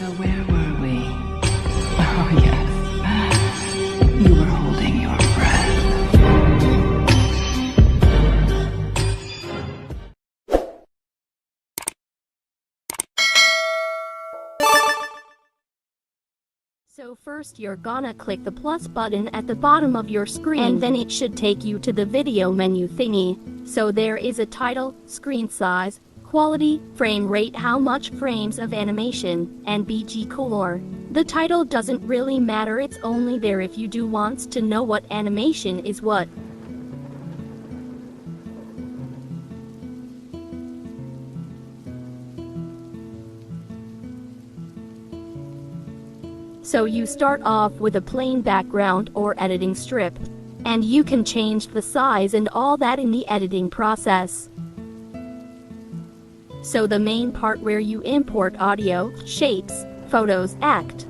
So where were we? Oh yes, you were holding your breath. So first you're gonna click the plus button at the bottom of your screen, and then it should take you to the video menu thingy. So there is a title, screen size, quality, frame rate, how much frames of animation, and BG color. The title doesn't really matter, it's only there if you do wants to know what animation is what. So you start off with a plain background or editing strip, and you can change the size and all that in the editing process. So the main part where you import audio, shapes, photos, act.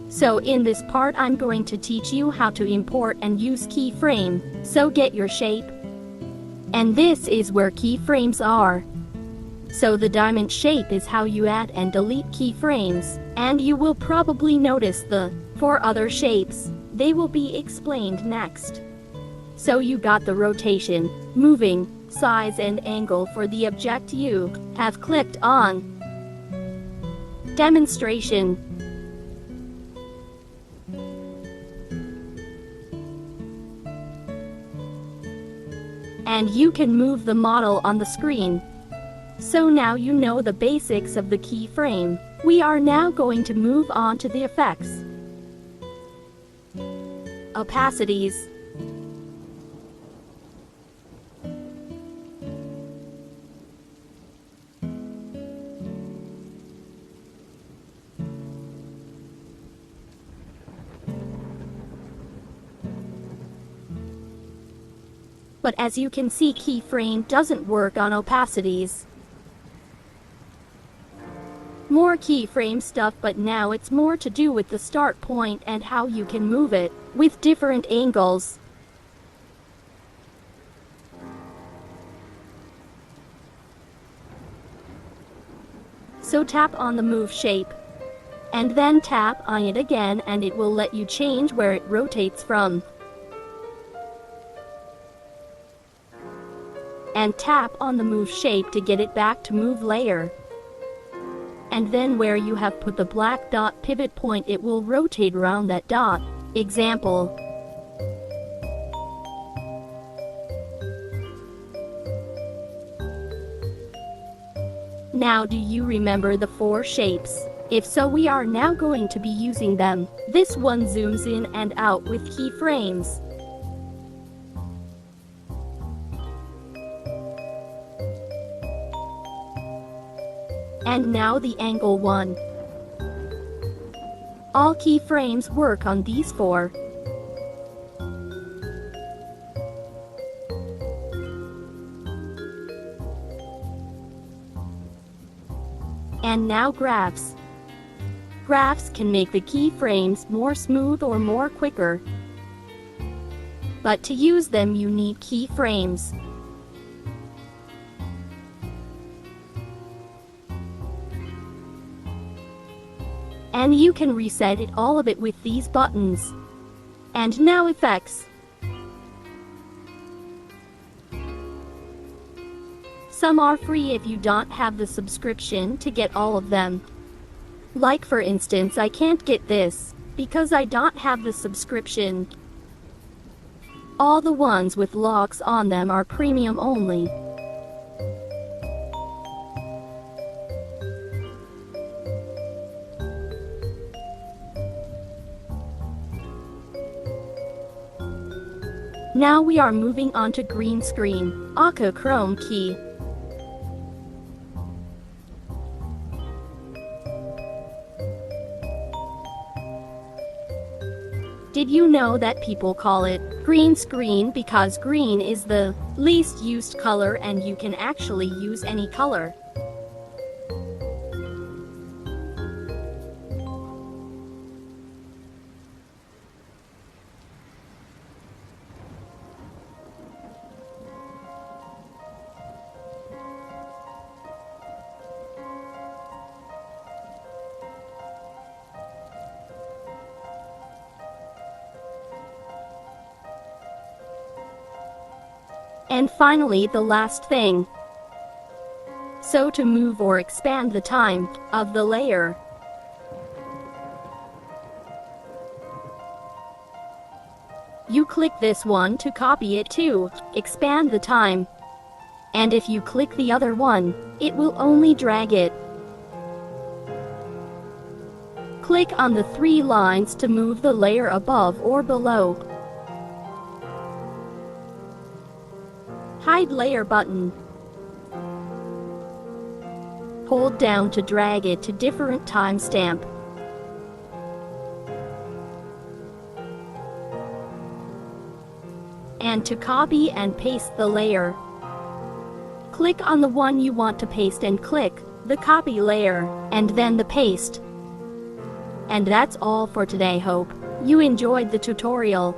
So in this part I'm going to teach you how to import and use keyframe. So get your shape. And this is where keyframes are. So the diamond shape is how you add and delete keyframes. And you will probably notice the 4 other shapes. They will be explained next. So you got the rotation, moving, size and angle for the object you have clicked on. Demonstration. And you can move the model on the screen. So now you know the basics of the keyframe. We are now going to move on to the effects. Opacities. But as you can see, keyframe doesn't work on opacities. More keyframe stuff, but now it's more to do with the start point and how you can move it with different angles. So tap on the move shape and then tap on it again, and it will let you change where it rotates from. And tap on the move shape to get it back to move layer. And then where you have put the black dot pivot point, it will rotate around that dot. Example. Now do you remember the 4 shapes? If so, we are now going to be using them. This one zooms in and out with keyframes. And now the angle one. All keyframes work on these 4. And now graphs. Graphs can make the keyframes more smooth or more quicker. But to use them you need keyframes. And you can reset it, all of it, with these buttons. And now effects. Some are free if you don't have the subscription to get all of them. Like for instance, I can't get this because I don't have the subscription. All the ones with locks on them are premium only. Now we are moving on to green screen, Aqua Chrome key. Did you know that people call it green screen because green is the least used color and you can actually use any color? And finally, the last thing. So to move or expand the time of the layer, you click this one to copy it to expand the time. And if you click the other one, it will only drag it. Click on the 3 lines to move the layer above or below. Hide layer button. Hold down to drag it to different timestamp. And to copy and paste the layer, click on the one you want to paste and click the copy layer, and then the paste. And that's all for today. Hope you enjoyed the tutorial.